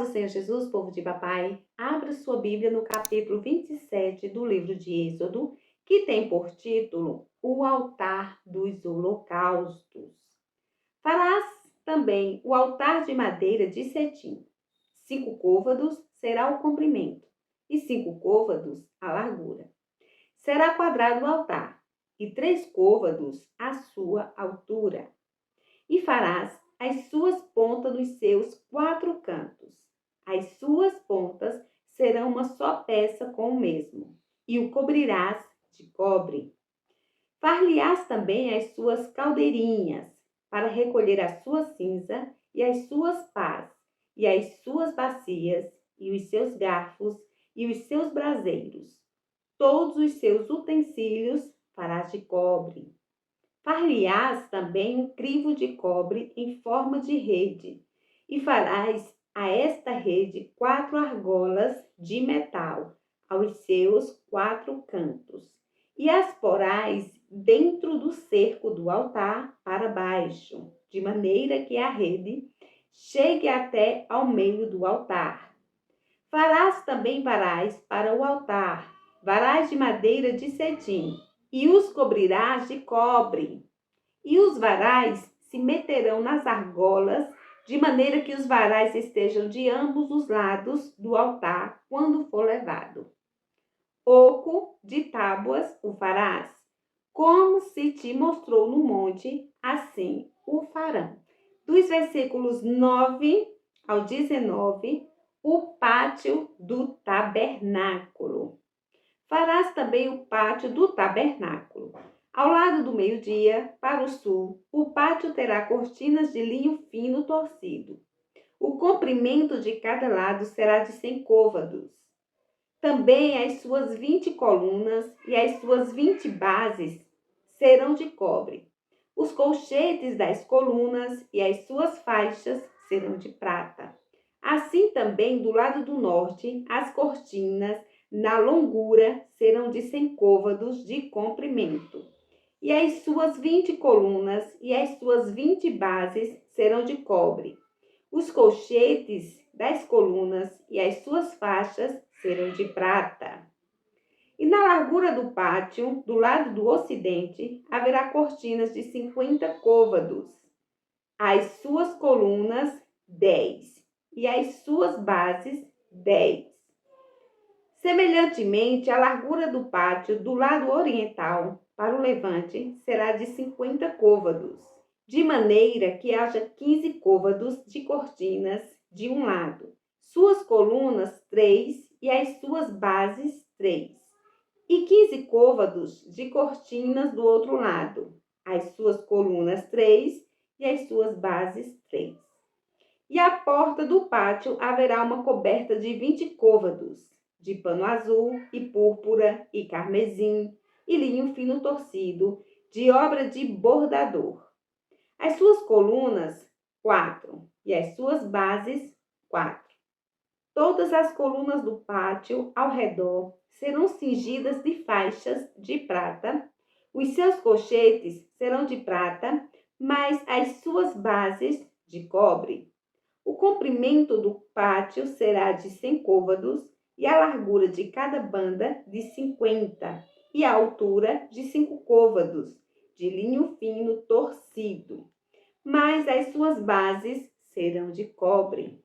paz do Senhor Jesus, povo de papai, abra sua Bíblia no capítulo 27 do livro de Êxodo, que tem por título O Altar dos Holocaustos. Farás também o altar de madeira de cetim. 5 côvados será o comprimento e 5 côvados a largura. Será quadrado o altar e 3 côvados a sua altura. E farás as suas pontas nos seus 4 cantos. As suas pontas serão uma só peça com o mesmo, e o cobrirás de cobre. Far-lhe-ás também as suas caldeirinhas, para recolher a sua cinza, e as suas pás, e as suas bacias, e os seus garfos, e os seus braseiros. Todos os seus utensílios farás de cobre. Far-lhe-ás também um crivo de cobre em forma de rede, e farás a esta rede 4 argolas de metal aos seus 4 cantos, e as porás dentro do cerco do altar para baixo, de maneira que a rede chegue até ao meio do altar. Farás também varais para o altar, varais de madeira de cetim, e os cobrirás de cobre. E os varais se meterão nas argolas, de maneira que os varais estejam de ambos os lados do altar quando for levado. Oco de tábuas o farás, como se te mostrou no monte, assim o farão. Dos versículos 9 ao 19, o pátio do tabernáculo. Farás também o pátio do tabernáculo. Ao lado do meio-dia, para o sul, o pátio terá cortinas de linho fino torcido. O comprimento de cada lado será de 100 côvados. Também as suas 20 colunas e as suas 20 bases serão de cobre. Os colchetes das colunas e as suas faixas serão de prata. Assim também, do lado do norte, as cortinas na longura serão de 100 côvados de comprimento. E as suas 20 colunas e as suas 20 bases serão de cobre. Os colchetes das colunas e as suas faixas serão de prata. E na largura do pátio, do lado do ocidente, haverá cortinas de 50 côvados. As suas colunas, 10. E as suas bases, 10. Semelhantemente, a largura do pátio do lado oriental para o levante será de 50 côvados, de maneira que haja 15 côvados de cortinas de um lado, suas colunas 3 e as suas bases 3, e 15 côvados de cortinas do outro lado, as suas colunas 3 e as suas bases 3. E à porta do pátio haverá uma coberta de 20 côvados, de pano azul e púrpura e carmesim, e linho fino torcido, de obra de bordador. As suas colunas, 4, e as suas bases, 4. Todas as colunas do pátio ao redor serão cingidas de faixas de prata. Os seus colchetes serão de prata, mas as suas bases de cobre. O comprimento do pátio será de 100 côvados e a largura de cada banda de 50 e a altura de 5 côvados de linho fino torcido, mas as suas bases serão de cobre.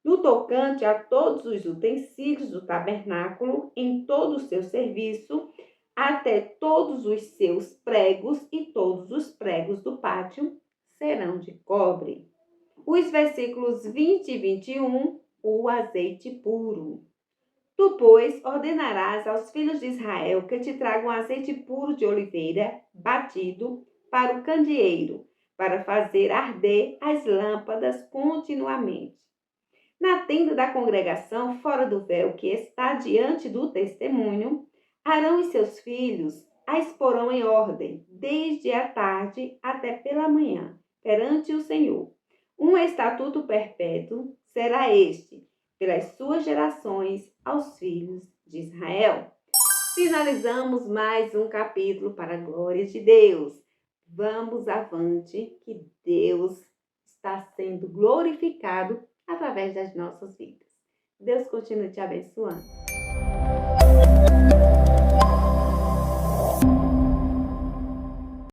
No tocante a todos os utensílios do tabernáculo, em todo o seu serviço, até todos os seus pregos e todos os pregos do pátio serão de cobre. Os versículos 20 e 21, o azeite puro. Tu, pois, ordenarás aos filhos de Israel que te tragam azeite puro de oliveira, batido, para o candeeiro, para fazer arder as lâmpadas continuamente. Na tenda da congregação, fora do véu que está diante do testemunho, Arão e seus filhos as porão em ordem, desde a tarde até pela manhã, perante o Senhor. Um estatuto perpétuo será este, pelas suas gerações, aos filhos de Israel. Finalizamos mais um capítulo para a glória de Deus. Vamos avante, que Deus está sendo glorificado através das nossas vidas. Deus continue te abençoando.